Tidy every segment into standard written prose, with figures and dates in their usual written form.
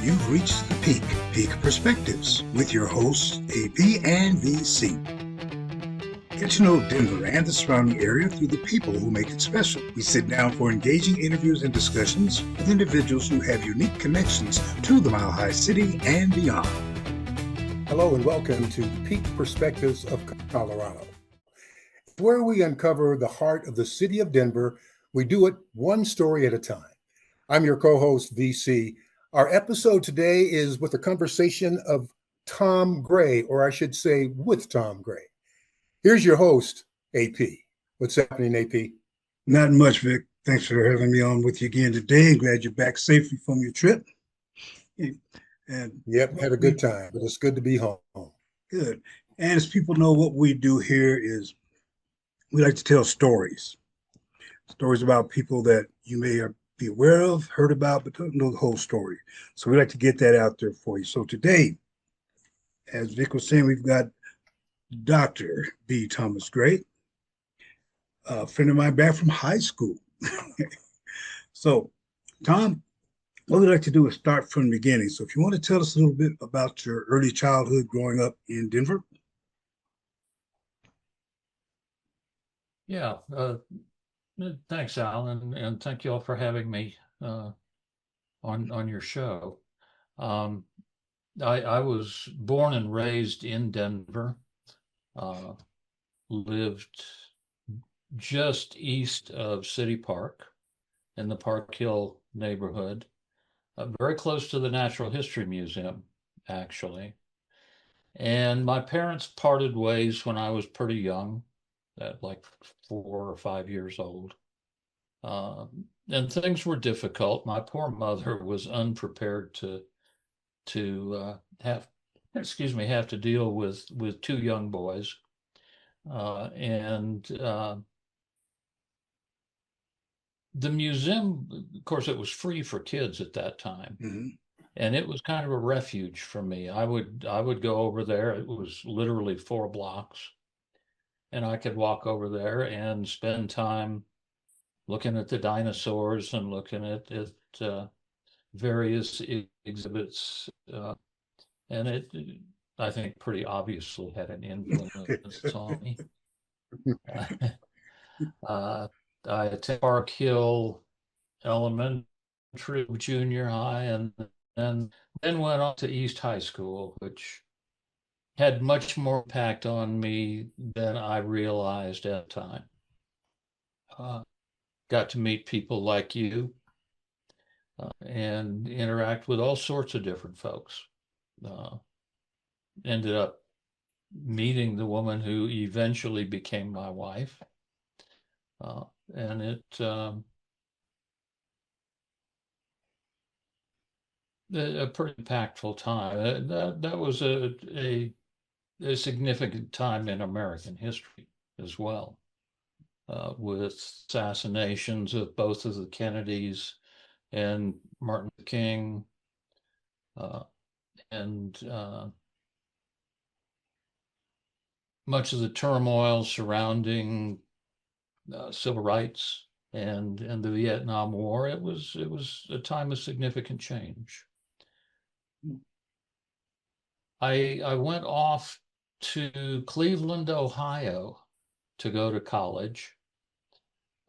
You've reached the Peak Perspectives, with your hosts, AP and VC. Get to know Denver and the surrounding area through the people who make it special. We sit down for engaging interviews and discussions with individuals who have unique connections to the Mile High City and beyond. Hello and welcome to Peak Perspectives of Colorado, where we uncover the heart of the city of Denver. We do it one story at a time. I'm your co-host, VC. Our episode today is with a conversation of Tom Gray, or I should say with Tom Gray. Here's your host, AP. What's happening, AP? Not much, Vic. Thanks for having me on with you again today. Glad you're back safely from your trip. And yep, had a good time, but it's good to be home. Good. And as people know, what we do here is we like to tell stories about people that you may be aware of, heard about, but don't know the whole story. So we like to get that out there for you. So today, as Vic was saying, we've got Dr. B. Thomas Gray, a friend of mine back from high school. So, Tom, what we'd like to do is start from the beginning. So if you want to tell us a little bit about your early childhood growing up in Denver. Yeah, thanks, Alan, and thank you all for having me on your show. I was born and raised in Denver, lived just east of City Park in the Park Hill neighborhood, very close to the Natural History Museum, actually. And my parents parted ways when I was pretty young, at like 4 or 5 years old. And things were difficult. My poor mother was unprepared to have to deal with 2 young boys. The museum, of course, it was free for kids at that time. Mm-hmm. And it was kind of a refuge for me. I would go over there. It was literally 4 blocks. And I could walk over there and spend time looking at the dinosaurs and looking at various exhibits. And it, I think, pretty obviously had an influence on me. I attended Park Hill Elementary, Junior High, and then went on to East High School, which had much more impact on me than I realized at the time. Got to meet people like you and interact with all sorts of different folks. Ended up meeting the woman who eventually became my wife. And it a pretty impactful time. That was a significant time in American history as well, with assassinations of both of the Kennedys and Martin Luther King, and much of the turmoil surrounding civil rights and the Vietnam War. It was a time of significant change. I went off to Cleveland, Ohio to go to college.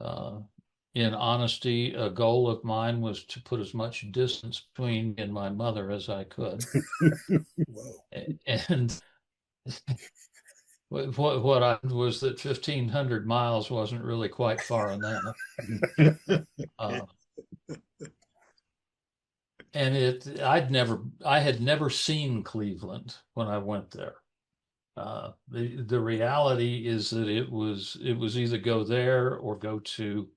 In honesty, a goal of mine was to put as much distance between me and my mother as I could. And what I was that 1,500 miles wasn't really quite far enough. And I had never seen Cleveland when I went there. The reality is that it was either go there or go to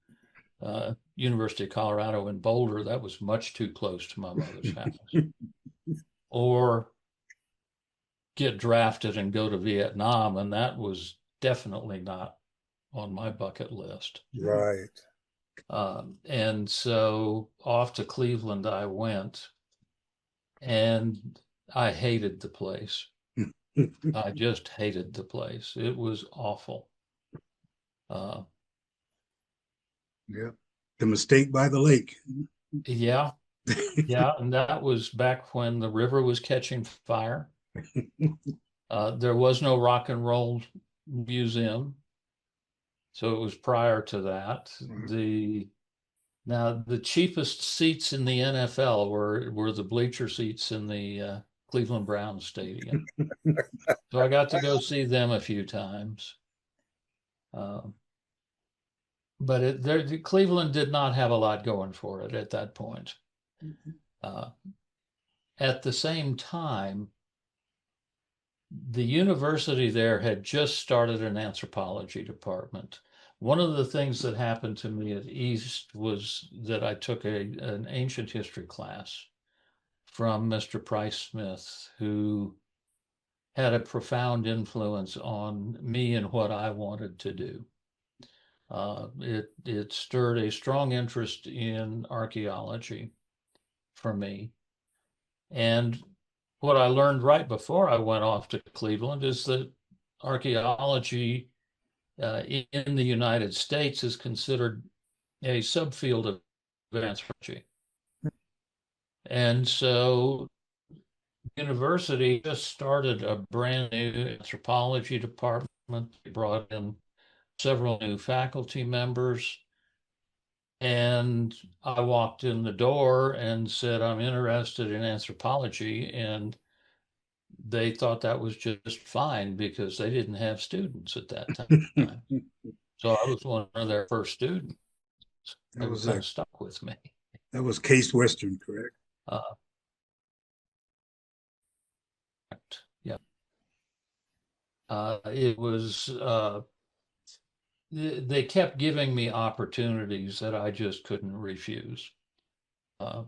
University of Colorado in Boulder. That was much too close to my mother's house. Or get drafted and go to Vietnam, and that was definitely not on my bucket list. Right. And so off to Cleveland I went, and I hated the place. I just hated the place. It was awful. Yeah. The mistake by the lake. Yeah. Yeah, and that was back when the river was catching fire. There was no rock and roll museum, so it was prior to that. Now the cheapest seats in the NFL were the bleacher seats in the Cleveland Browns stadium. So I got to go see them a few times. But Cleveland did not have a lot going for it at that point. At the same time, the university there had just started an anthropology department. One of the things that happened to me at East was that I took an ancient history class from Mr. Price Smith, who had a profound influence on me and what I wanted to do. It stirred a strong interest in archaeology for me. And what I learned right before I went off to Cleveland is that archaeology in the United States is considered a subfield of anthropology. And so university just started a brand new anthropology department. They brought in several new faculty members. And I walked in the door and said, I'm interested in anthropology. And they thought that was just fine because they didn't have students at that time. So I was one of their first students. That was kind of stuck with me. That was Case Western, correct? Yeah. It was, they kept giving me opportunities that I just couldn't refuse. I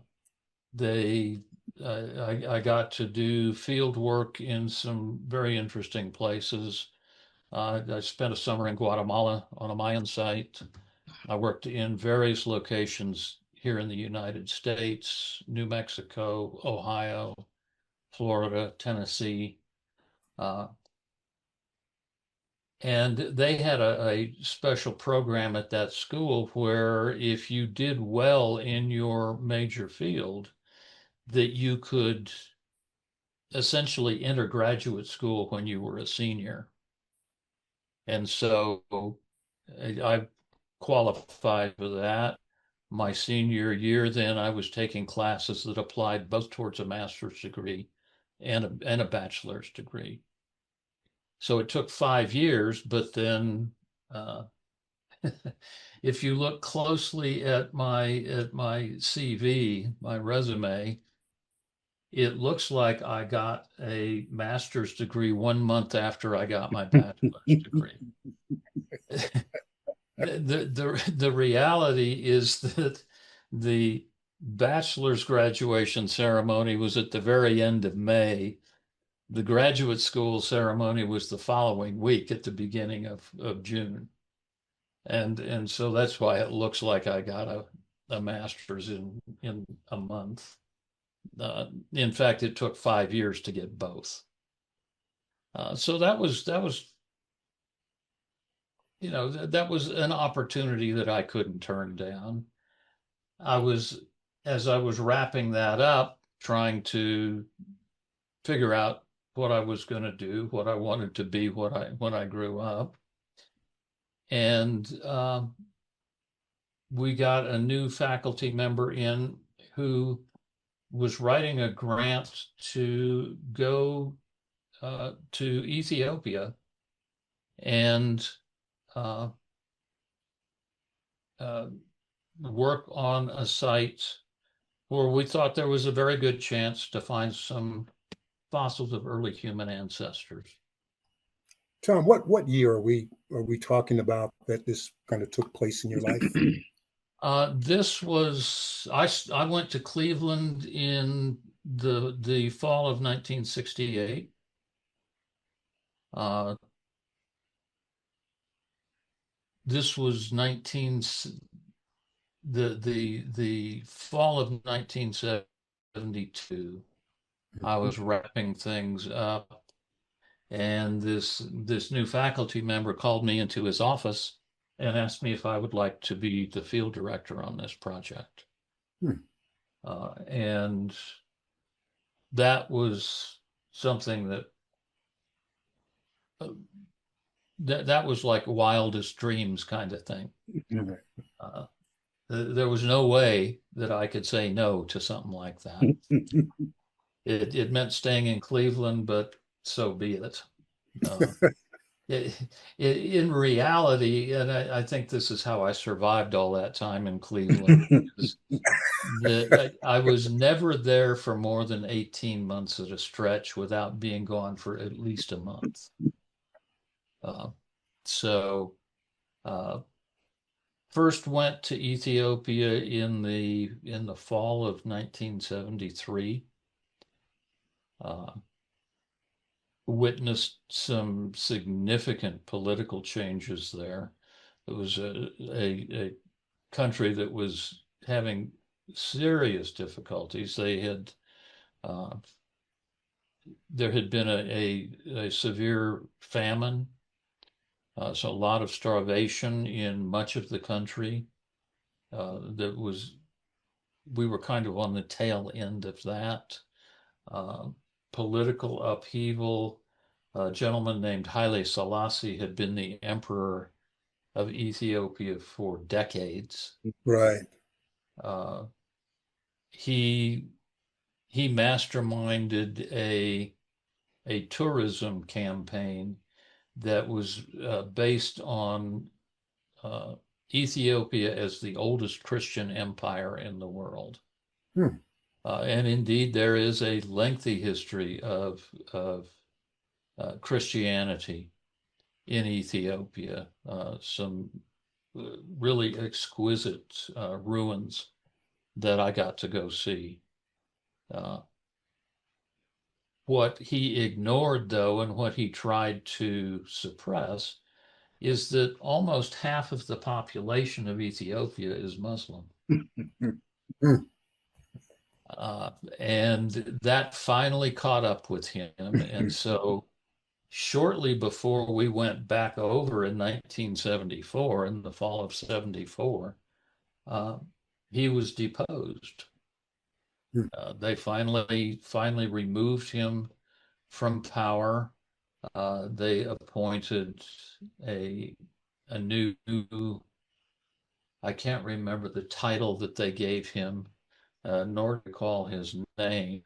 got to do field work in some very interesting places. I spent a summer in Guatemala on a Mayan site. I worked in various locations here in the United States, New Mexico, Ohio, Florida, Tennessee. And they had a special program at that school where if you did well in your major field, that you could essentially enter graduate school when you were a senior. And so I qualified for that. My senior year, then I was taking classes that applied both towards a master's degree and a bachelor's degree. So it took 5 years, but then if you look closely at my CV, my resume, it looks like I got a master's degree 1 month after I got my bachelor's degree. The reality is that the bachelor's graduation ceremony was at the very end of May. The graduate school ceremony was the following week at the beginning of June. And so that's why it looks like I got a master's in a month. In fact, it took 5 years to get both. So that was that was an opportunity that I couldn't turn down. As I was wrapping that up, trying to figure out what I was going to do, what I wanted to be when I grew up. And we got a new faculty member in who was writing a grant to go to Ethiopia and work on a site where we thought there was a very good chance to find some fossils of early human ancestors. Tom, what year are we talking about that this kind of took place in your life? This was I went to Cleveland in the fall of 1968. This was the fall of 1972. I was wrapping things up, and this new faculty member called me into his office and asked me if I would like to be the field director on this project. And that was something that was like wildest dreams kind of thing. There was no way that I could say no to something like that. It meant staying in Cleveland, but so be it. In reality, and I think this is how I survived all that time in Cleveland, is that I was never there for more than 18 months at a stretch without being gone for at least a month. So first went to Ethiopia in the fall of 1973. Witnessed some significant political changes there. It was a country that was having serious difficulties. They had there had been a severe famine, so a lot of starvation in much of the country. We were kind of on the tail end of that. Political upheaval. A gentleman named Haile Selassie had been the emperor of Ethiopia for decades. Right. He masterminded a tourism campaign that was based on Ethiopia as the oldest Christian empire in the world. And indeed, there is a lengthy history of Christianity in Ethiopia, some really exquisite ruins that I got to go see. What he ignored, though, and what he tried to suppress is that almost half of the population of Ethiopia is Muslim. And that finally caught up with him. And so shortly before we went back over in 1974, in the fall of 74, he was deposed. They finally removed him from power. They appointed a new, I can't remember the title that they gave him, nor recall his name.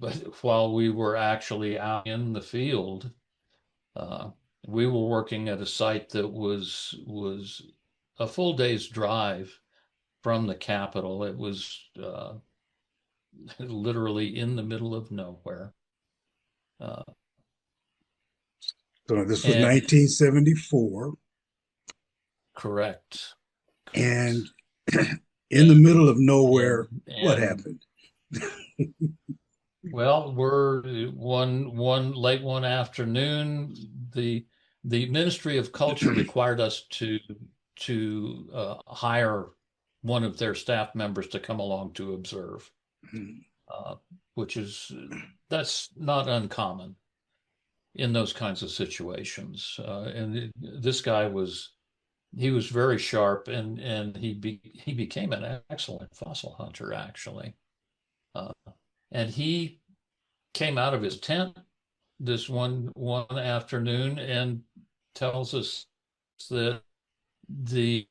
But while we were actually out in the field, we were working at a site that was a full day's drive from the capital. It was literally in the middle of nowhere. So this was 1974. Correct. And in the middle of nowhere, what happened? Well, we're one late one afternoon. The Ministry of Culture required us to hire one of their staff members to come along to observe, that's not uncommon in those kinds of situations. And this guy was very sharp, and he became an excellent fossil hunter, actually. And he came out of his tent this one afternoon and tells us that the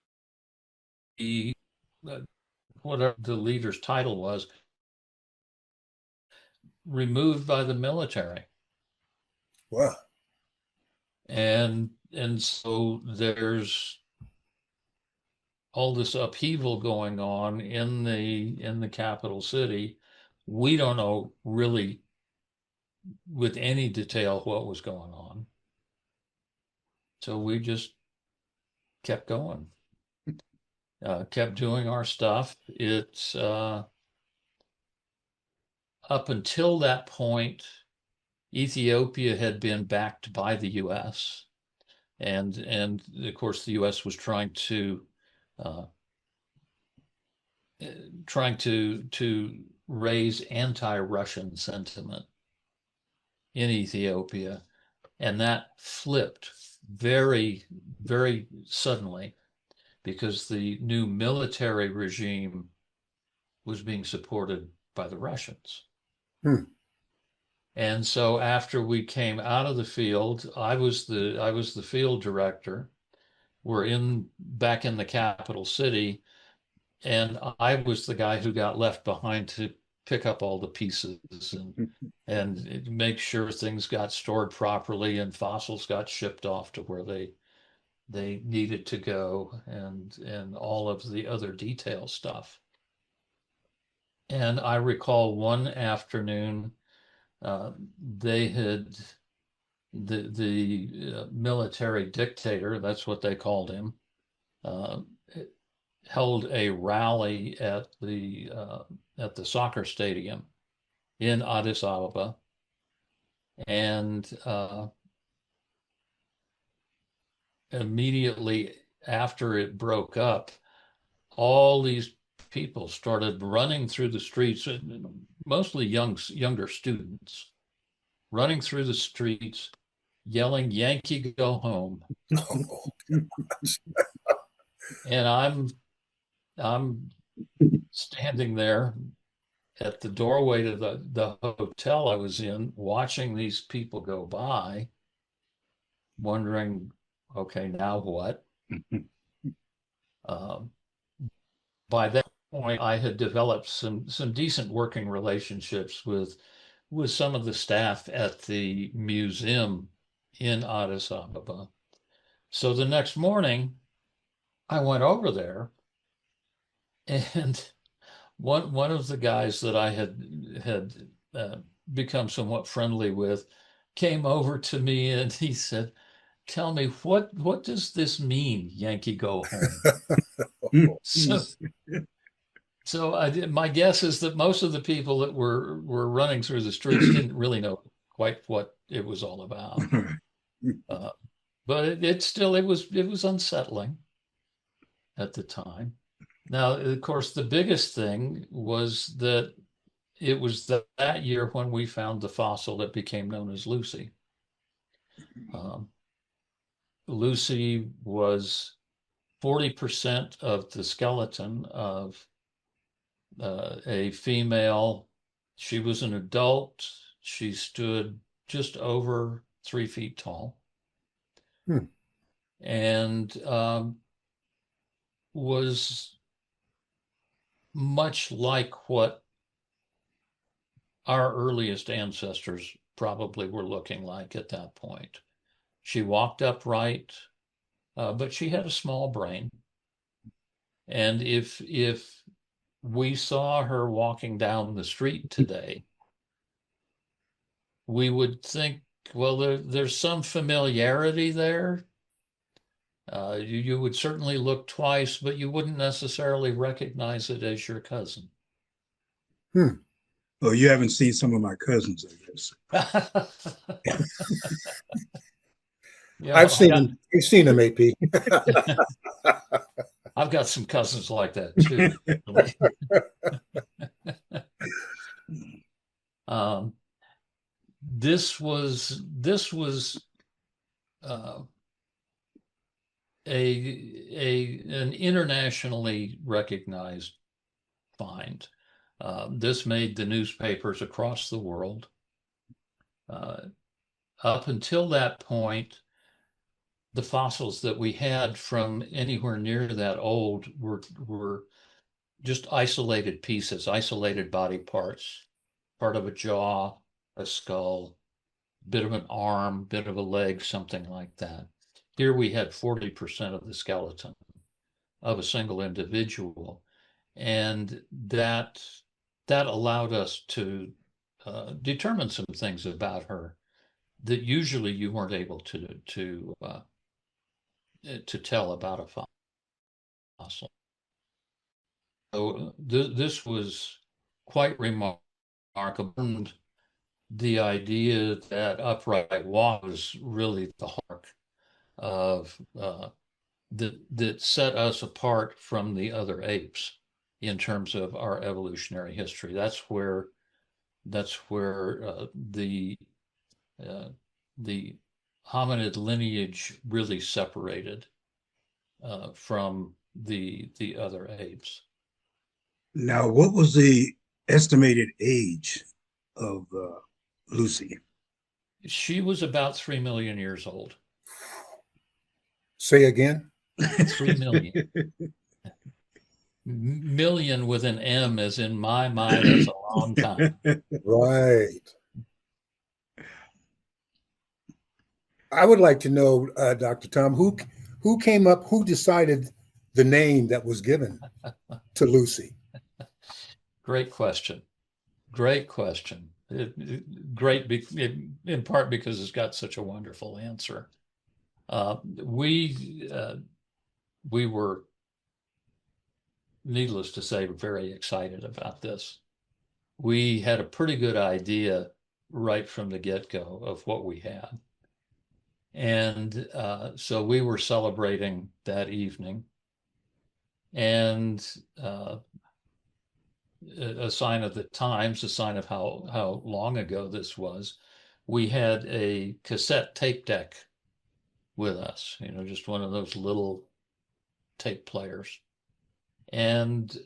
whatever the leader's title was, removed by the military. Wow. And so there's all this upheaval going on in the capital city. We don't know really with any detail what was going on. So we just kept going, kept doing our stuff. It's up until that point, Ethiopia had been backed by the U.S. and of course the U.S. was trying to raise anti-Russian sentiment in Ethiopia, and that flipped very, very suddenly because the new military regime was being supported by the Russians. Hmm. And so after we came out of the field, I was the field director. We're back in the capital city, and I was the guy who got left behind to pick up all the pieces and make sure things got stored properly and fossils got shipped off to where they needed to go, and all of the other detail stuff. And I recall one afternoon, they had the military dictator, that's what they called him, held a rally at the soccer stadium in Addis Ababa, and immediately after it broke up, all these people started running through the streets, mostly younger students, running through the streets, yelling, "Yankee, go home." And I'm standing there at the doorway to the hotel I was in, watching these people go by, wondering, okay, now what? By that point, I had developed some decent working relationships with some of the staff at the museum in Addis Ababa. So the next morning, I went over there, and one of the guys that I had become somewhat friendly with came over to me, and he said, "Tell me, what does this mean, Yankee go home?" So my guess is that most of the people that were running through the streets didn't really know quite what it was all about. But it was unsettling at the time. Now, of course, the biggest thing was that it was that year when we found the fossil that became known as Lucy. Lucy was 40% of the skeleton of a female. She was an adult. She stood just over 3 feet tall. And was much like what our earliest ancestors probably were looking like at that point. She walked upright, but she had a small brain. And if we saw her walking down the street today, we would think, well, there's some familiarity there. You would certainly look twice, but you wouldn't necessarily recognize it as your cousin. Well, you haven't seen some of my cousins, I guess. Yeah, I've seen them. You've seen them, AP. I've got some cousins like that too. This was an internationally recognized find. This made the newspapers across the world. Up until that point, the fossils that we had from anywhere near that old were just isolated pieces, isolated body parts, part of a jaw, a skull, bit of an arm, bit of a leg, something like that. Here we had 40% of the skeleton of a single individual, and that allowed us to determine some things about her that usually you weren't able to tell about a fossil. So this was quite remarkable. And the idea that upright walk was really the heart of that set us apart from the other apes in terms of our evolutionary history. That's where the hominid lineage really separated from the other apes. Now, what was the estimated age of Lucy? She was about 3 million years old. Say again? 3 million. Million with an M, as in my mind, that's a long time. Right. I would like to know, Dr. Tom, who came up, who decided the name that was given to Lucy? Great question. Great question. Great, in part because it's got such a wonderful answer. We were, needless to say, very excited about this. We had a pretty good idea right from the get-go of what we had. And so we were celebrating that evening. And a sign of the times, a sign of how long ago this was, we had a cassette tape deck with us, just one of those little tape players. And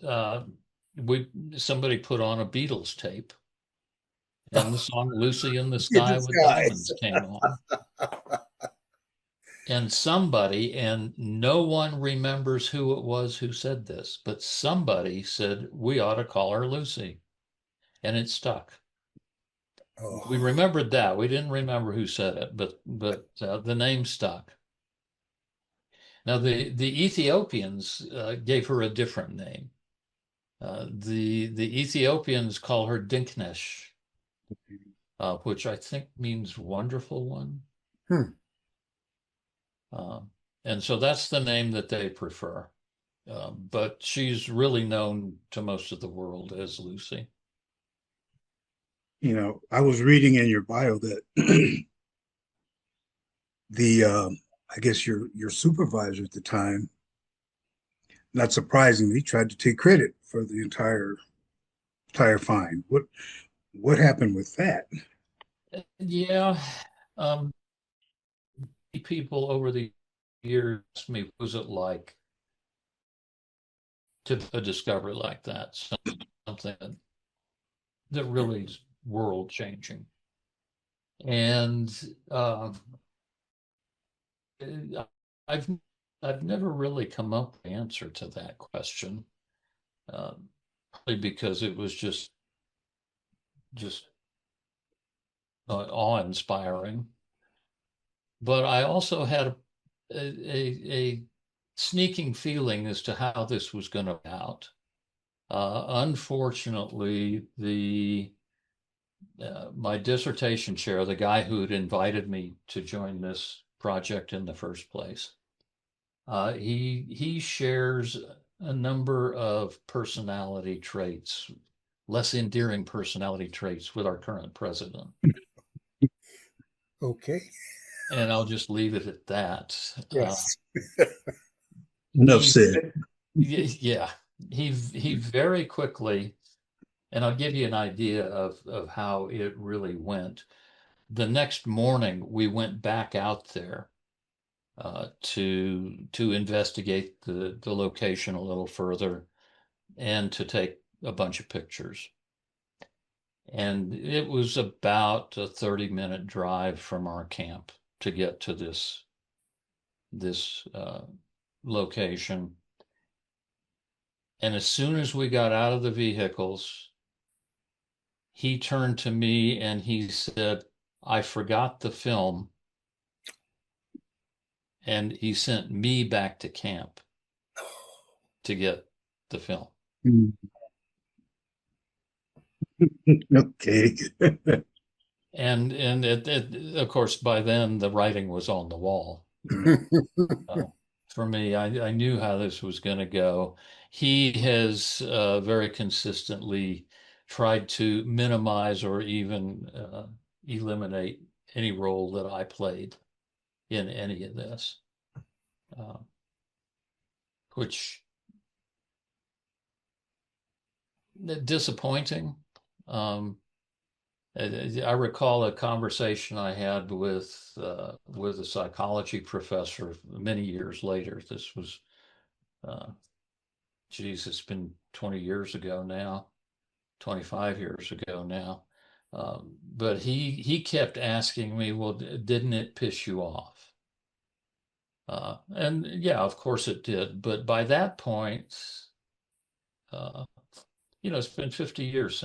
somebody put on a Beatles tape, and the song Lucy in the Sky with Diamonds came on. And somebody, and no one remembers who it was who said this, but somebody said, we ought to call her Lucy. And it stuck. Oh. We remembered that. We didn't remember who said it, but the name stuck. Now, the Ethiopians gave her a different name. The Ethiopians call her Dinknesh, which I think means wonderful one. And so that's the name that they prefer. But she's really known to most of the world as Lucy. I was reading in your bio that I guess your supervisor at the time, not surprisingly, tried to take credit for the entire find. What happened with that? Yeah. People over the years asked me, what was it like to a discovery like that? Something that really is world changing. And I've never really come up with an answer to that question, probably because it was just awe-inspiring. But I also had a sneaking feeling as to how this was going to be out. Unfortunately, my dissertation chair, the guy who had invited me to join this project in the first place, he shares a number of personality traits, less endearing personality traits, with our current president. Okay. And I'll just leave it at that. Yes. Enough said. Yeah, he very quickly, and I'll give you an idea of how it really went. The next morning, we went back out there to investigate the location a little further and to take a bunch of pictures. And it was about a 30-minute drive from our camp to get to this location. And as soon as we got out of the vehicles, he turned to me and he said, I forgot the film. And he sent me back to camp to get the film. Okay. And of course, by then the writing was on the wall. For me, I knew how this was going to go. He has very consistently tried to minimize or even eliminate any role that I played in any of this, which disappointing. I recall a conversation I had with a psychology professor many years later. This was, it's been 20 years ago now, 25 years ago now. But he kept asking me, well, didn't it piss you off? And yeah, of course it did. But by that point, it's been 50 years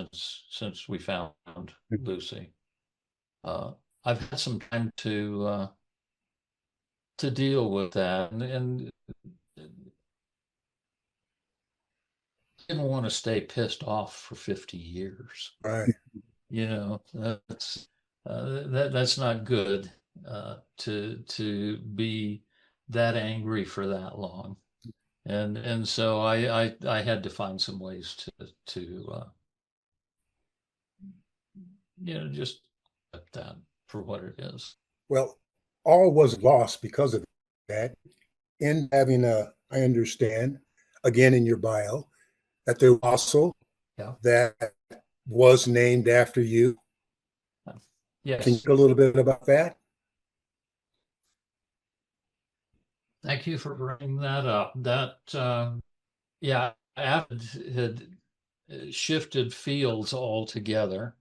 since we found Lucy. I've had some time to deal with that, and didn't want to stay pissed off for 50 years. Right. That's not good, to be that angry for that long. And so I had to find some ways to just accept that for what it is. Well, all was lost because of that. In having I understand, again in your bio, that there was also Yeah. that was named after you. Yes. Can you talk a little bit about that? Thank you for bringing that up. That, yeah, Ahmad had shifted fields altogether.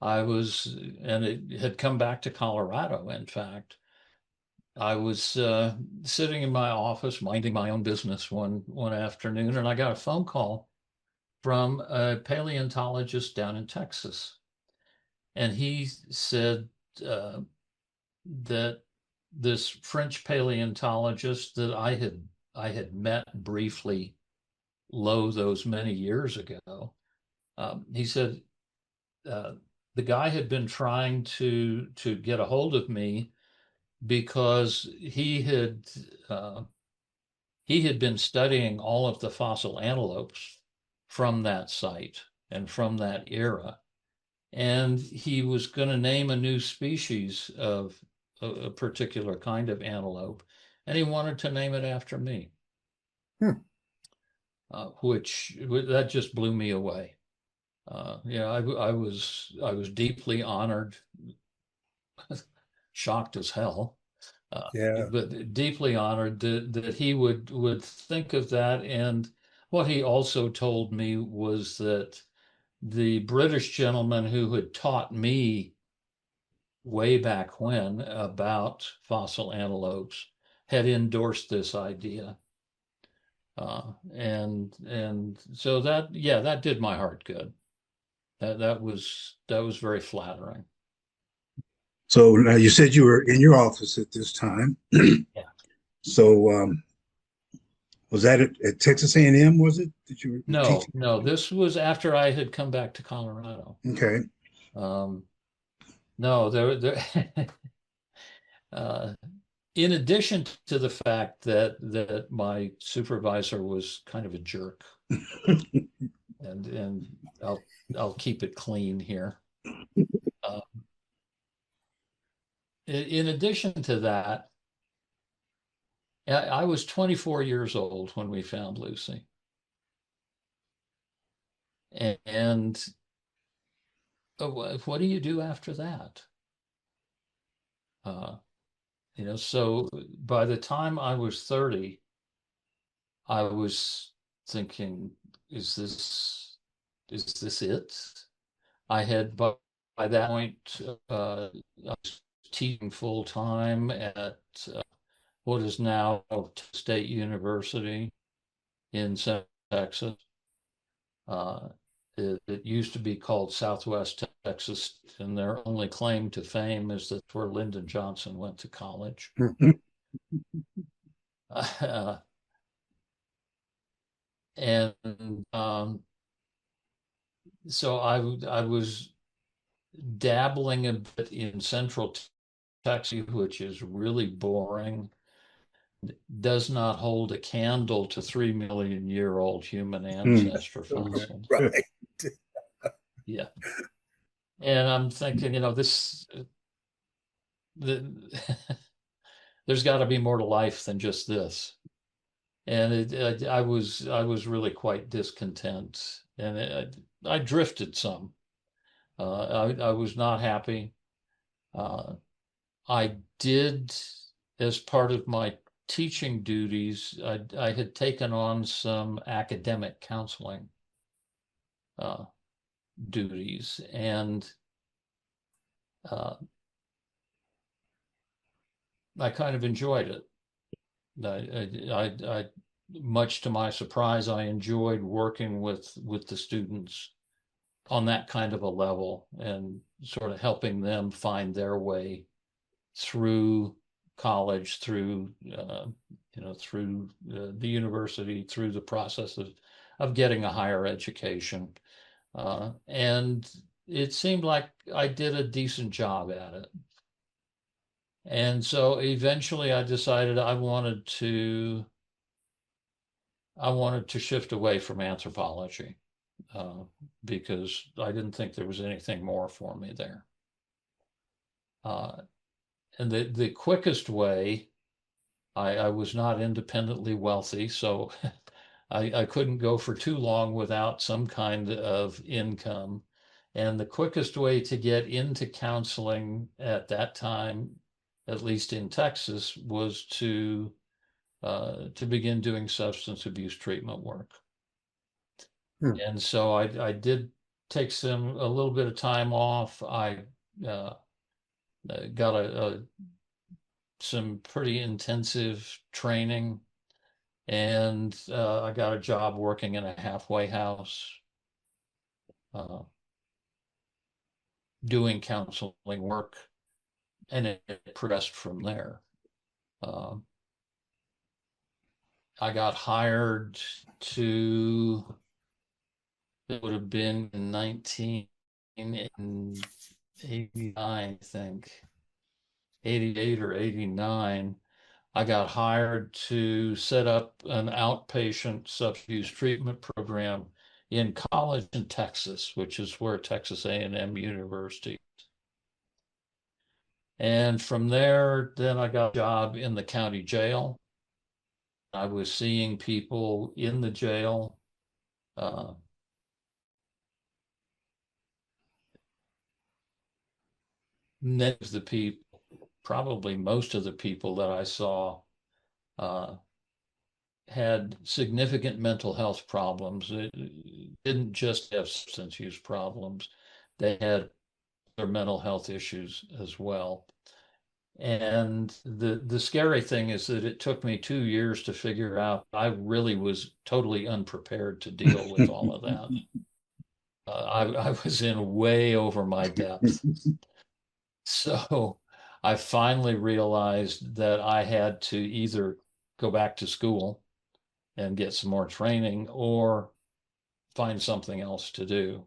And it had come back to Colorado, in fact. I was sitting in my office, minding my own business one afternoon, and I got a phone call from a paleontologist down in Texas. And he said that this French paleontologist that I had met briefly, those many years ago, he said the guy had been trying to get a hold of me because he had been studying all of the fossil antelopes from that site and from that era, and he was going to name a new species of a particular kind of antelope, and he wanted to name it after me. Which that just blew me away. I was deeply honored, shocked as hell, but deeply honored that he would think of that. And what he also told me was that the British gentleman who had taught me way back when about fossil antelopes had endorsed this idea. And so that did my heart good. That was very flattering. So now you said you were in your office at this time. Yeah. So was that at Texas A&M? Was it that you were teaching? No, this was after I had come back to Colorado. Okay. No, there in addition to the fact that my supervisor was kind of a jerk, and I'll keep it clean here. In addition to that, I was 24 years old when we found Lucy. And what do you do after that? So by the time I was 30, I was thinking, is this it? I had, by that point, I was teaching full time at what is now State University in South Texas. It used to be called Southwest Texas, and their only claim to fame is that's where Lyndon Johnson went to college. And so I was dabbling a bit in Central Texas, which is really boring, does not hold a candle to 3 million-year-old human ancestor fossils. Right. Yeah. And I'm thinking, there's got to be more to life than just this. And I was really quite discontent, and I drifted some. I was not happy. I did, as part of my teaching duties, I had taken on some academic counseling duties, and I kind of enjoyed it. I much to my surprise, I enjoyed working with the students on that kind of a level and sort of helping them find their way through college, through through the university, through the process of getting a higher education. And it seemed like I did a decent job at it. And so eventually I decided I wanted to shift away from anthropology because I didn't think there was anything more for me there. And the quickest way, I was not independently wealthy, so I couldn't go for too long without some kind of income. And the quickest way to get into counseling at that time, at least in Texas, was to begin doing substance abuse treatment work. And so I did take a little bit of time off. I got some pretty intensive training, and I got a job working in a halfway house, doing counseling work, and it progressed from there. I got hired it would have been in 1989, I think, 88 or 89. I got hired to set up an outpatient substance abuse treatment program in college in Texas, which is where Texas A&M University. And from there, then I got a job in the county jail. I was seeing people in the jail. Probably most of the people that I saw had significant mental health problems. It didn't just have substance use problems. They had their mental health issues as well. And the scary thing is that it took me 2 years to figure out I really was totally unprepared to deal with all of that. I was in way over my depth. So I finally realized that I had to either go back to school and get some more training or find something else to do.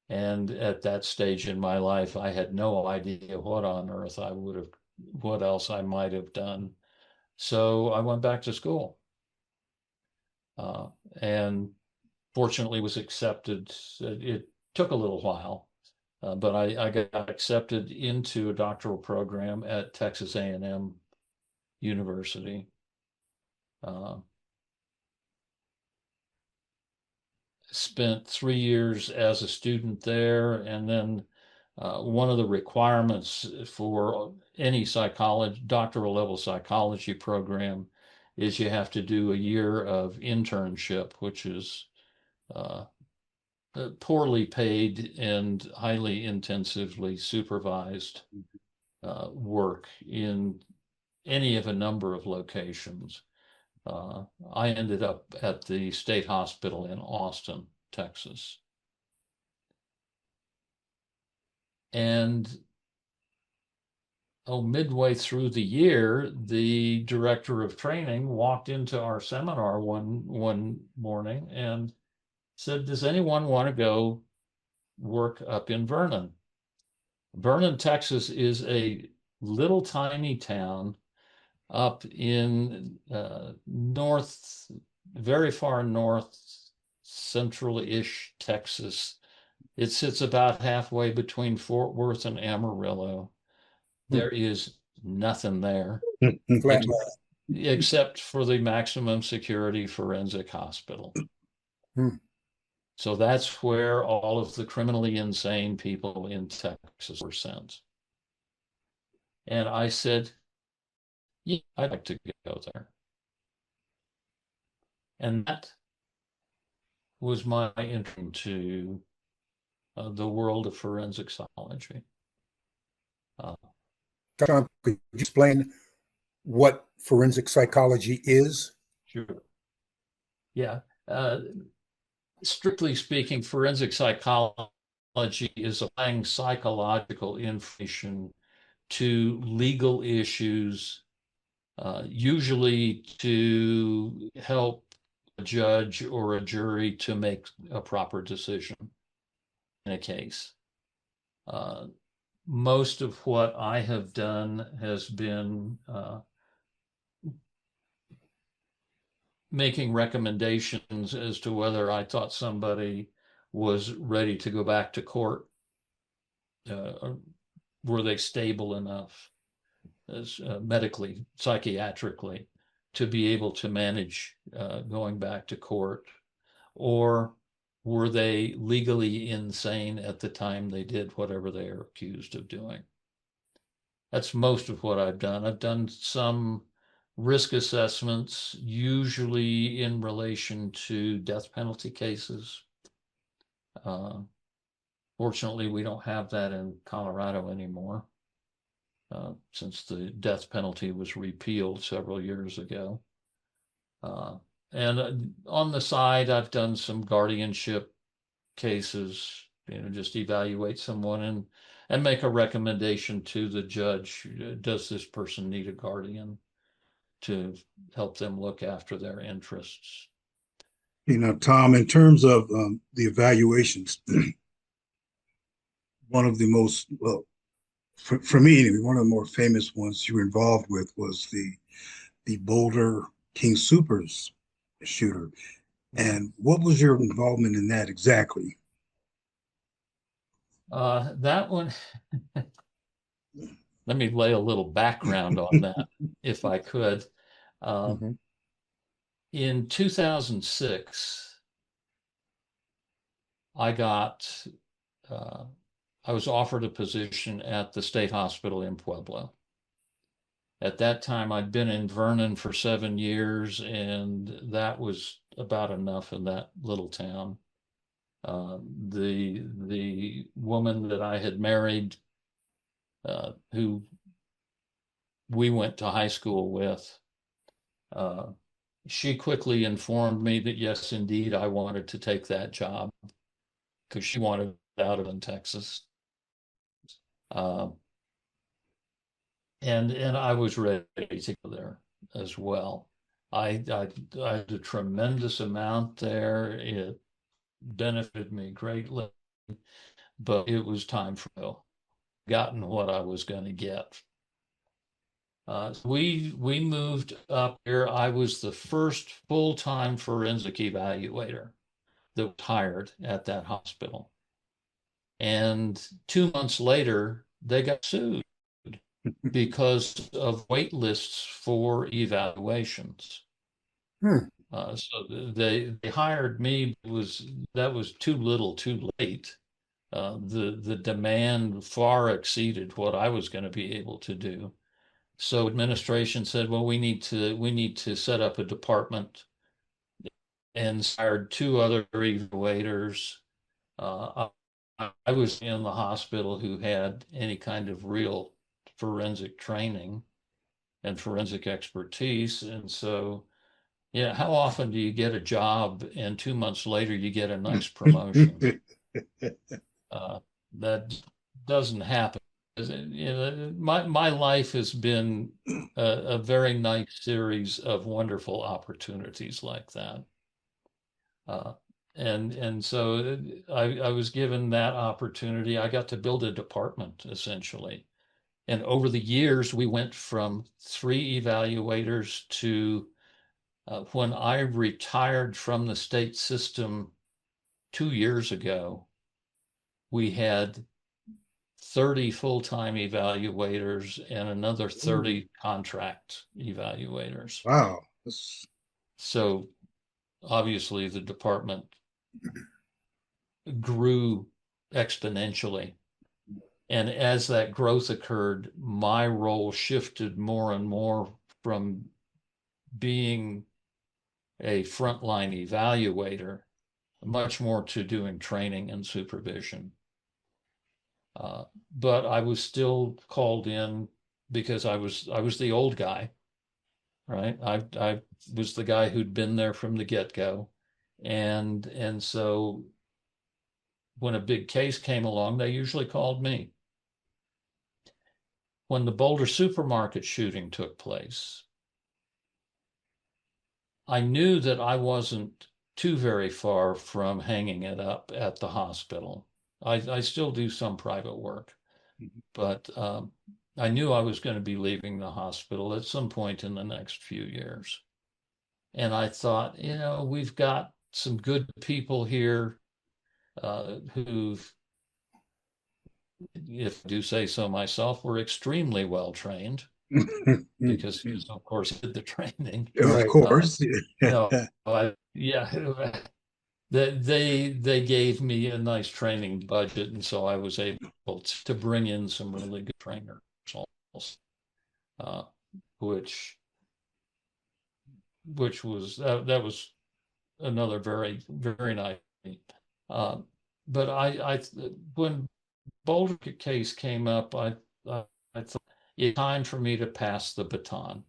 And at that stage in my life, I had no idea what on earth what else I might have done. So I went back to school, and fortunately was accepted. It took a little while, but I got accepted into a doctoral program at Texas A&M University. Spent 3 years as a student there, and then one of the requirements for any doctoral level psychology program is you have to do a year of internship, which is poorly paid and highly intensively supervised work in any of a number of locations. I ended up at the state hospital in Austin, Texas. And midway through the year, the director of training walked into our seminar one morning and said, "Does anyone want to go work up in Vernon?" Vernon, Texas is a little tiny town up in very far north, central-ish Texas. It sits about halfway between Fort Worth and Amarillo. There is nothing there except for the maximum security forensic hospital. So that's where all of the criminally insane people in Texas were sent. And I said, Yeah, I'd like to go there. And that was my entry into the world of forensic psychology. John, could you explain what forensic psychology is? Sure. Yeah. Strictly speaking, forensic psychology is applying psychological information to legal issues, usually to help a judge or a jury to make a proper decision in a case. Most of what I have done has been making recommendations as to whether I thought somebody was ready to go back to court. Were they stable enough as medically, psychiatrically, to be able to manage going back to court? Or were they legally insane at the time they did whatever they are accused of doing? That's most of what I've done. I've done some risk assessments, usually in relation to death penalty cases. Fortunately, we don't have that in Colorado anymore, since the death penalty was repealed several years ago. And on the side, I've done some guardianship cases, just evaluate someone and make a recommendation to the judge. Does this person need a guardian to help them look after their interests? Tom, in terms of the evaluations, one of the most, well, for me anyway, one of the more famous ones you were involved with was the Boulder King Soopers shooter. And what was your involvement in that exactly? That one, let me lay a little background on that, if I could. Mhm. In 2006, I got, I was offered a position at the state hospital in Pueblo. At that time, I'd been in Vernon for 7 years, and that was about enough in that little town. The woman that I had married, who we went to high school with, she quickly informed me that yes, indeed, I wanted to take that job because she wanted out of in Texas. Uh, and I was ready to go there as well. I had a tremendous amount there. It benefited me greatly, but it was time for me. Gotten what I was going to get. We moved up here. I was the first full-time forensic evaluator that was hired at that hospital. And 2 months later, they got sued because of wait lists for evaluations. So they hired me. That was too little, too late. The demand far exceeded what I was going to be able to do. So administration said, well, we need to set up a department, and hired two other evaluators. I was in the hospital who had any kind of real forensic training and forensic expertise. And so, yeah, how often do you get a job and 2 months later you get a nice promotion? That doesn't happen. My life has been a very nice series of wonderful opportunities like that. And so I was given that opportunity. I got to build a department essentially. And over the years, we went from 3 evaluators to when I retired from the state system 2 years ago, we had 30 full-time evaluators and another 30 contract evaluators. Wow. So obviously the department grew exponentially. And as that growth occurred, my role shifted more and more from being a frontline evaluator much more to doing training and supervision. But I was still called in because I was the old guy, right? I was the guy who'd been there from the get-go. And so when a big case came along, they usually called me. When the Boulder supermarket shooting took place, I knew that I wasn't too very far from hanging it up at the hospital. I still do some private work, but I knew I was going to be leaving the hospital at some point in the next few years. And I thought, we've got some good people here who've, if I do say so myself, were extremely well trained because he, of course, did the training. Of course. They gave me a nice training budget, and so I was able to bring in some really good trainers, which was that was another very, very nice. But I when Boulder case came up, I thought it's time for me to pass the baton.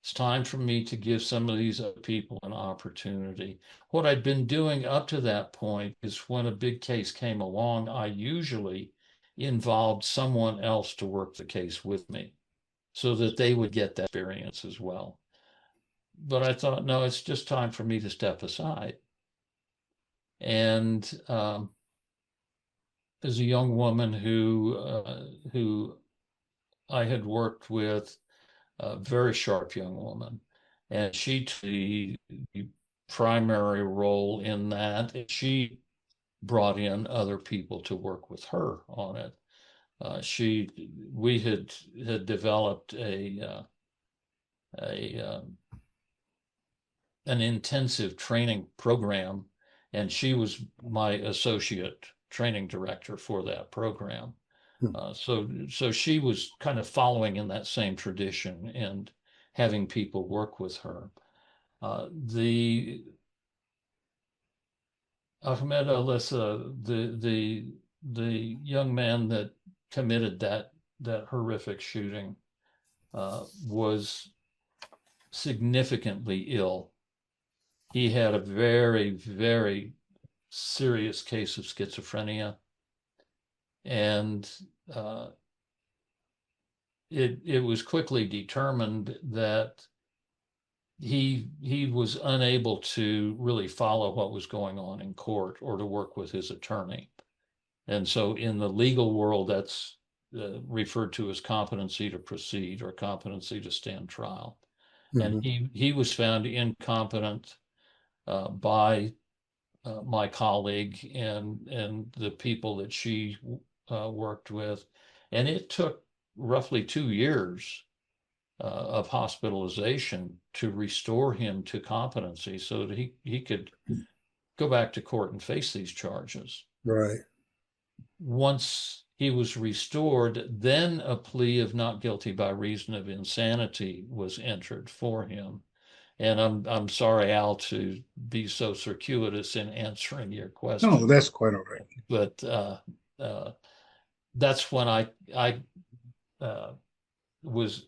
It's time for me to give some of these other people an opportunity. What I'd been doing up to that point is when a big case came along, I usually involved someone else to work the case with me so that they would get that experience as well. But I thought, no, it's just time for me to step aside. And as a young woman who I had worked with, a very sharp young woman, and she took the primary role in that. She brought in other people to work with her on it. We had developed an intensive training program, and she was my associate training director for that program. So she was kind of following in that same tradition and having people work with her. The Ahmad Al Aliwi, the young man that committed that horrific shooting, was significantly ill. He had a very, very serious case of schizophrenia, and it was quickly determined that he was unable to really follow what was going on in court or to work with his attorney. And so in the legal world, that's referred to as competency to proceed or competency to stand trial. And he was found incompetent by my colleague and the people that she worked with. And it took roughly 2 years of hospitalization to restore him to competency so that he could go back to court and face these charges. Right. Once he was restored, then a plea of not guilty by reason of insanity was entered for him. And I'm sorry, Al, to be so circuitous in answering your question. No, that's quite all right. But that's when I was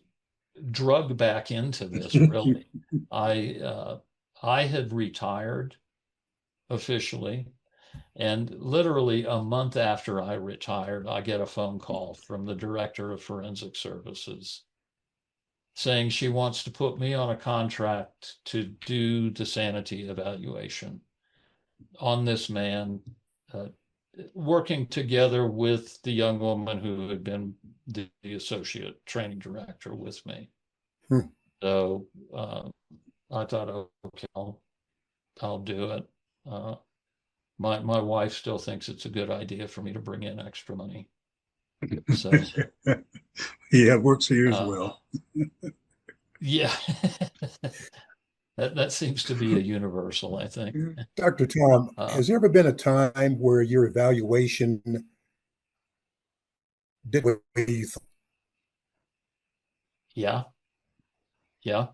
drugged back into this, really. I had retired officially, and literally a month after I retired, I get a phone call from the director of forensic services saying she wants to put me on a contract to do the sanity evaluation on this man, working together with the young woman who had been the associate training director with me. So I thought, okay, I'll do it. My wife still thinks it's a good idea for me to bring in extra money. So yeah, it works here as well. Yeah. That seems to be a universal, I think. Dr. Tom, has there ever been a time where your evaluation did what you thought? Yeah. Yeah.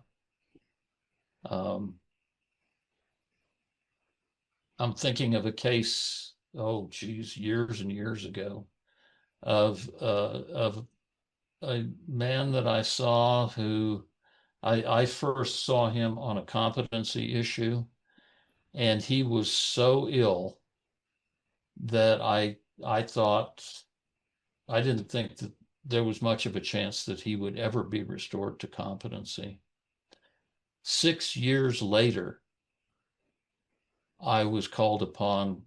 Um, I'm thinking of a case, oh geez, years and years ago, of a man that I saw who I first saw him on a competency issue, and he was so ill that I thought I didn't think that there was much of a chance that he would ever be restored to competency. 6 years later, I was called upon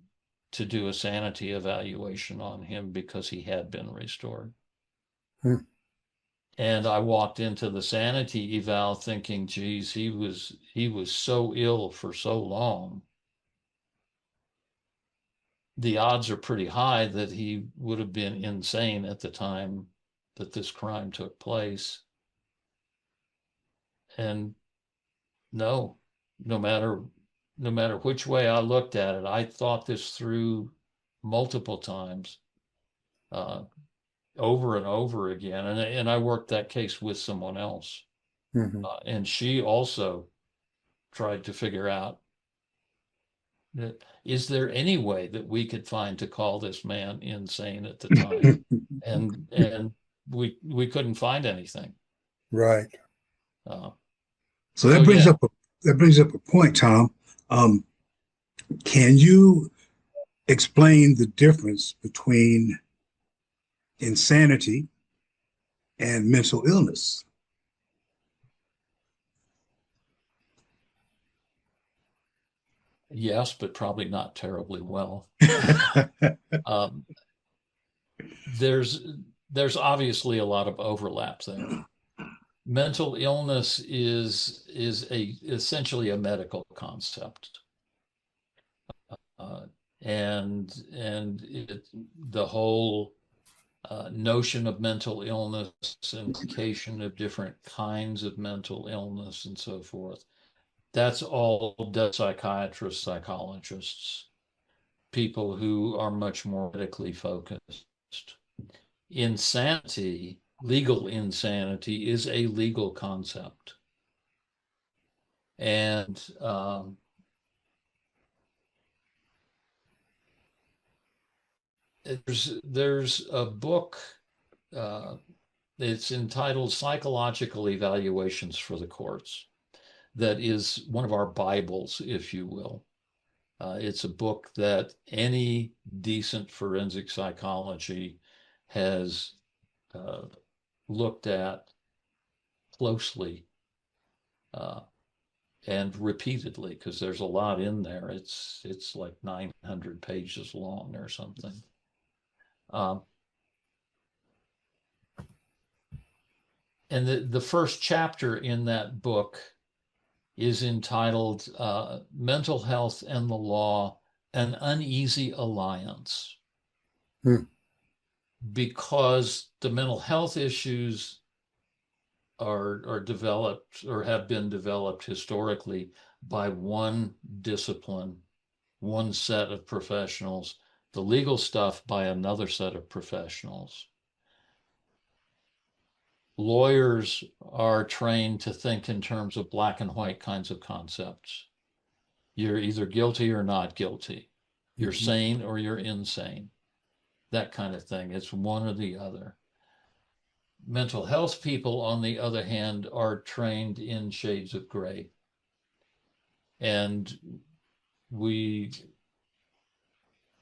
to do a sanity evaluation on him because he had been restored. Hmm. And I walked into the sanity eval thinking, geez, he was so ill for so long. The odds are pretty high that he would have been insane at the time that this crime took place. And no, no matter which way I looked at it, I thought this through multiple times, uh, over and over again. And I worked that case with someone else. Mhm. And she also tried to figure out that, is there any way that we could find to call this man insane at the time? And we couldn't find anything. Right. Uh, So so yeah, that brings up a point, Tom. Um, can you explain the difference between insanity and mental illness? yes, but probably not terribly well. Um, there's there's obviously a lot of overlap there. Mental illness is essentially a medical concept, uh, and the whole notion of mental illness, indication of different kinds of mental illness, and so forth. That's all done psychiatrists, psychologists, people who are much more medically focused. Insanity, legal insanity, is a legal concept. And there's a book, uh, it's entitled Psychological Evaluations for the Courts, that is one of our Bibles, if you will. It's a book that any decent forensic psychology has looked at closely, uh, and repeatedly, because there's a lot in there. It's like 900 pages long or something. Um, and the first chapter in that book is entitled Mental Health and the Law, an Uneasy Alliance. Hmm. Because the mental health issues are developed or have been developed historically by one discipline, one set of professionals, the legal stuff by another set of professionals. Lawyers are trained to think in terms of black and white kinds of concepts. You're either guilty or not guilty. You're Mhm. sane or you're insane. That kind of thing. It's one or the other. Mental health people, on the other hand, are trained in shades of gray. And we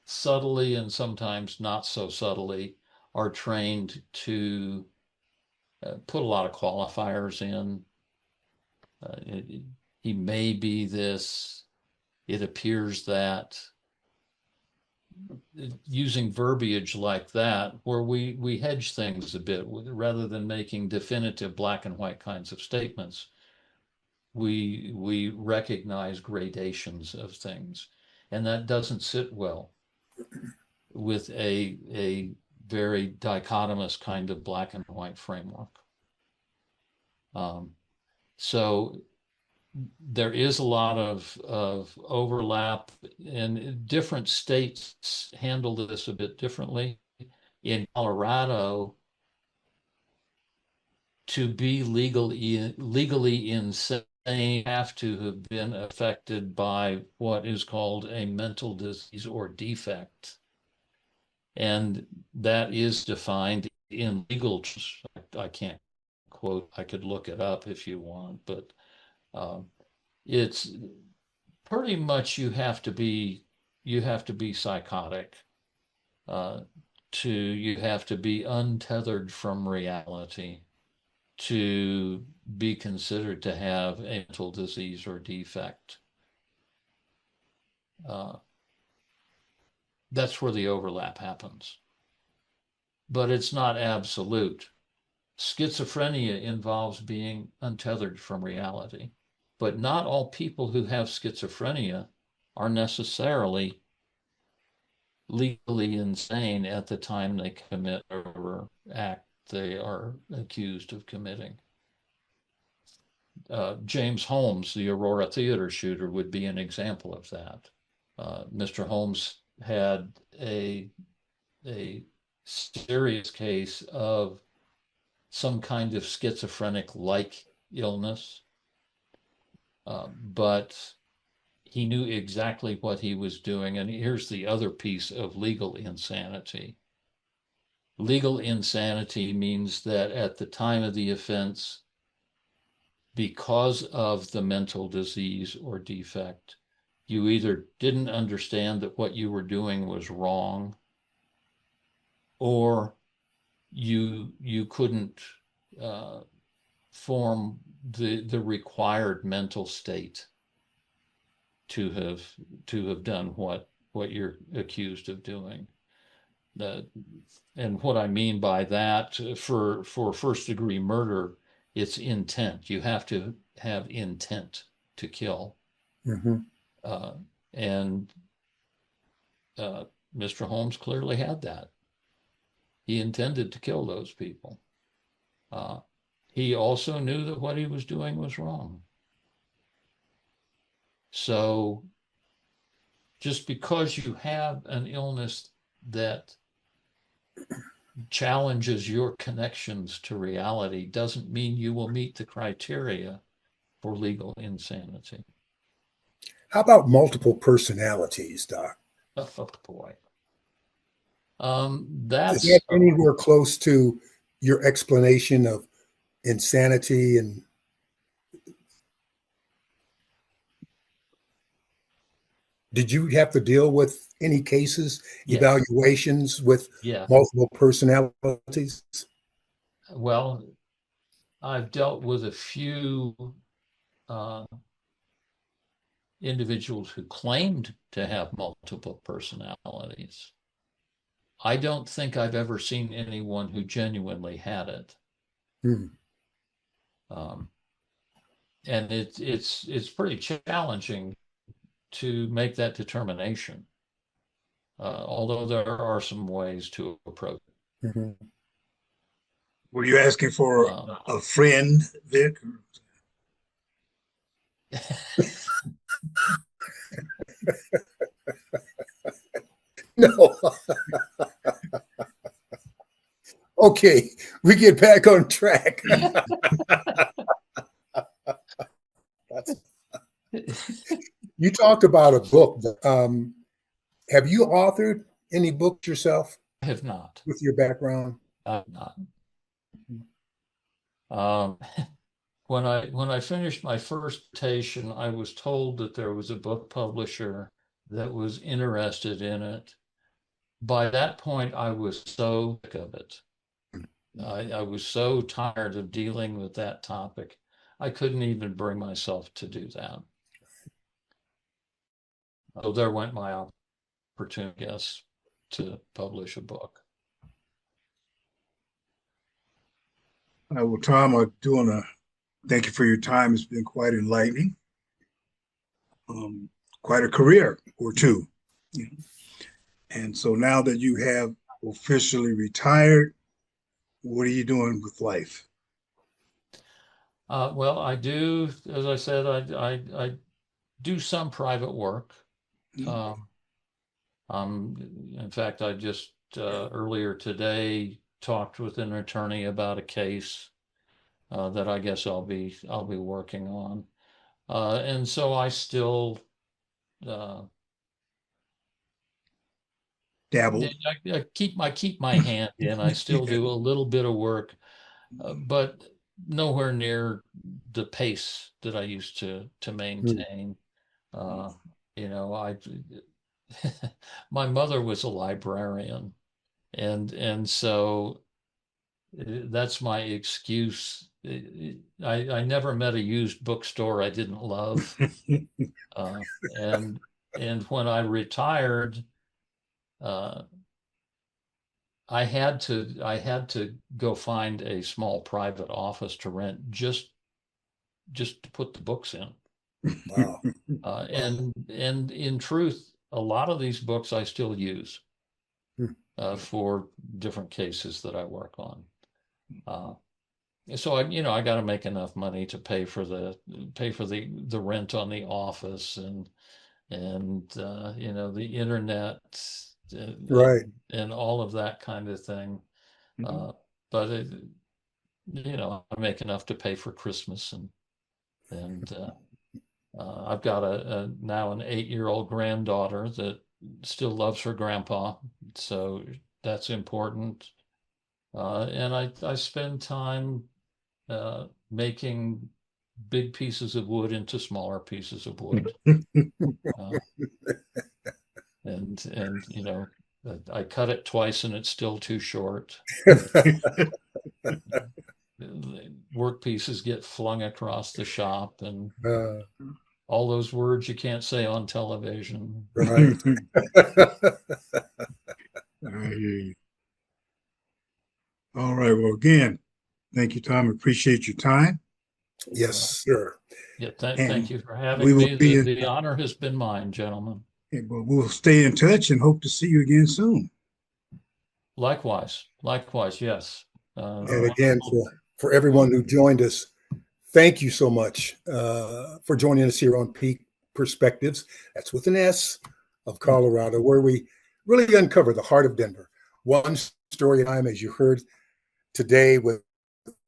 subtly and sometimes not so subtly are trained to put a lot of qualifiers in. He may be this, it appears that, using verbiage like that, where we hedge things a bit rather than making definitive black and white kinds of statements. We recognize gradations of things, and that doesn't sit well with a very dichotomous kind of black and white framework. So there is a lot of overlap, and different states handle this a bit differently. In Colorado, to be legally insane, you have to have been affected by what is called a mental disease or defect. And that is defined in legal. I can't quote, I could look it up if you want, but it's pretty much you have to be psychotic. You have to be untethered from reality to be considered to have a mental disease or defect. That's where the overlap happens. But it's not absolute. Schizophrenia involves being untethered from reality. But not all people who have schizophrenia are necessarily legally insane at the time they commit or act they are accused of committing. James Holmes, the Aurora theater shooter, would be an example of that. Mr. Holmes had a serious case of some kind of schizophrenic-like illness, but he knew exactly what he was doing. And here's the other piece of legal insanity. Legal insanity means that at the time of the offense, because of the mental disease or defect, you either didn't understand that what you were doing was wrong, or you couldn't form the required mental state to have done what you're accused of doing. And what I mean by that, for first degree murder, it's intent. You have to have intent to kill. Mm-hmm. And Mr. Holmes clearly had that. He intended to kill those people. He also knew that what he was doing was wrong. So just because you have an illness that challenges your connections to reality doesn't mean you will meet the criteria for legal insanity. How about multiple personalities, Doc? Oh boy. Is that anywhere close to your explanation of insanity? And did you have to deal with any cases, yes, evaluations with multiple personalities? Well, I've dealt with a few individuals who claimed to have multiple personalities. I don't think I've ever seen anyone who genuinely had it. And it's pretty challenging to make that determination, although there are some ways to approach it. Mm-hmm. Were you asking for a friend, Vic? No. Okay, we get back on track. You talked about a book. Have you authored any books yourself? I have not. With your background? I have not. When I finished my first dissertation, I was told that there was a book publisher that was interested in it. By that point, I was so sick of it. I was so tired of dealing with that topic. I couldn't even bring myself to do that. So there went my opportunity, I guess, to publish a book. Well, Tom, thank you for your time. It's been quite enlightening. Quite a career or two. You know? And so now that you have officially retired, what are you doing with life? Well, I do, as I said, I do some private work. In fact, I just earlier today talked with an attorney about a case that I guess I'll be working on. And so I still Dabble. I keep my hand in. I still do a little bit of work, but nowhere near the pace that I used to maintain. You know, my mother was a librarian, and so that's my excuse. I never met a used bookstore I didn't love, uh, and when I retired, uh, I had to go find a small private office to rent just to put the books in. Wow. And in truth, a lot of these books I still use for different cases that I work on. So I got to make enough money to pay for the rent on the office and the internet Right. and all of that kind of thing. But I make enough to pay for Christmas and I've got now an 8-year-old granddaughter that still loves her grandpa, so that's important. And I spend time making big pieces of wood into smaller pieces of wood. Uh, and I cut it twice and it's still too short. Work pieces get flung across the shop and all those words you can't say on television. Right. I hear you. All right. Well, again, thank you, Tom. Appreciate your time. Yes, sir. Yeah, And thank you for having we will me. be The honor has been mine, gentlemen. but we'll stay in touch and hope to see you again soon. Likewise, yes. And again, Wonderful. for everyone who joined us, thank you so much for joining us here on Peak Perspectives. That's with an S of Colorado, where we really uncover the heart of Denver. One story at a time, as you heard today with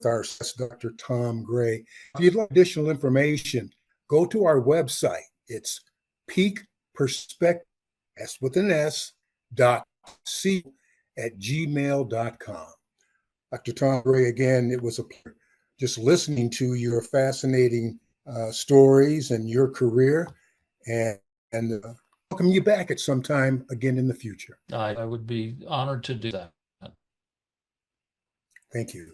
our Dr. Tom Gray. If you'd like additional information, go to our website. It's Peak Perspective, S with an S, .c at gmail.com. Dr. Tom Gray, again, it was a pleasure just listening to your fascinating stories and your career, and welcome you back at some time again in the future. I would be honored to do that. Thank you.